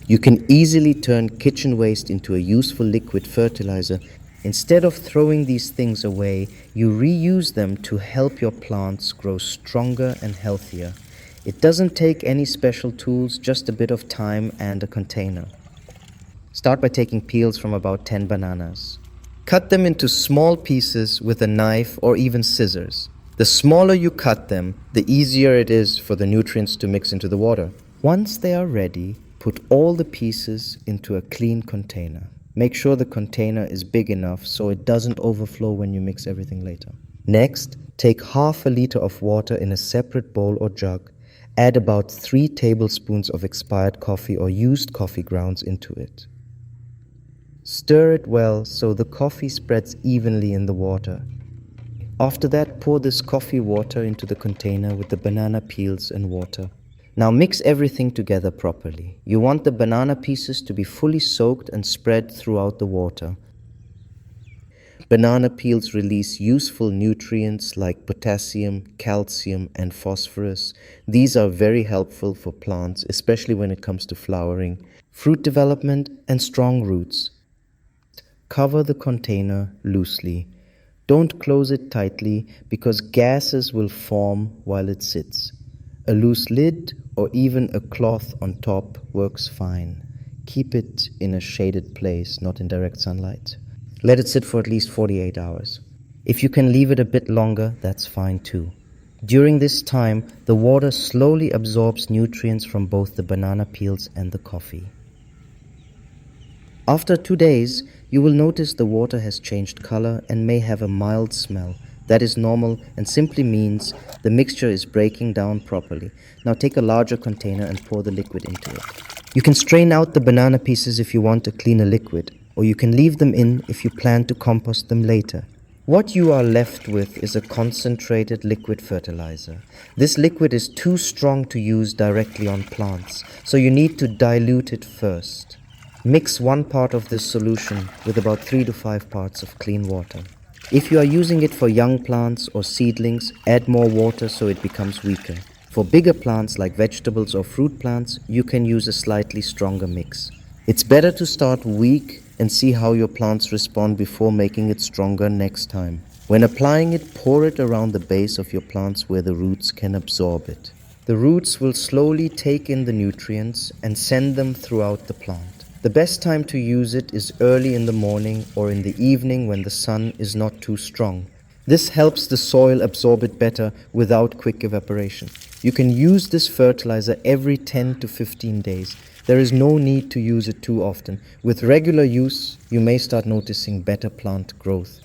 You can easily turn kitchen waste into a useful liquid fertilizer. Instead of throwing these things away, you reuse them to help your plants grow stronger and healthier. It doesn't take any special tools, just a bit of time and a container. Start by taking peels from about 10 bananas. Cut them into small pieces with a knife or even scissors. The smaller you cut them, the easier it is for the nutrients to mix into the water. Once they are ready, put all the pieces into a clean container. Make sure the container is big enough so it doesn't overflow when you mix everything later. Next, take half a liter of water in a separate bowl or jug. Add about 3 tablespoons of expired coffee or used coffee grounds into it. Stir it well so the coffee spreads evenly in the water. After that, pour this coffee water into the container with the banana peels and water. Now mix everything together properly. You want the banana pieces to be fully soaked and spread throughout the water. Banana peels release useful nutrients like potassium, calcium, and phosphorus. These are very helpful for plants, especially when it comes to flowering, fruit development, and strong roots. Cover the container loosely. Don't close it tightly because gases will form while it sits. A loose lid or even a cloth on top works fine. Keep it in a shaded place, not in direct sunlight. Let it sit for at least 48 hours. If you can leave it a bit longer, that's fine too. During this time, the water slowly absorbs nutrients from both the banana peels and the coffee. After 2 days, you will notice the water has changed color and may have a mild smell. That is normal and simply means the mixture is breaking down properly. Now take a larger container and pour the liquid into it. You can strain out the banana pieces if you want a cleaner liquid, or you can leave them in if you plan to compost them later. What you are left with is a concentrated liquid fertilizer. This liquid is too strong to use directly on plants, so you need to dilute it first. Mix 1 part of this solution with about 3 to 5 parts of clean water. If you are using it for young plants or seedlings, add more water so it becomes weaker. For bigger plants like vegetables or fruit plants, you can use a slightly stronger mix. It's better to start weak and see how your plants respond before making it stronger next time. When applying it, pour it around the base of your plants where the roots can absorb it. The roots will slowly take in the nutrients and send them throughout the plant. The best time to use it is early in the morning or in the evening when the sun is not too strong. This helps the soil absorb it better without quick evaporation. You can use this fertilizer every 10 to 15 days. There is no need to use it too often. With regular use, you may start noticing better plant growth.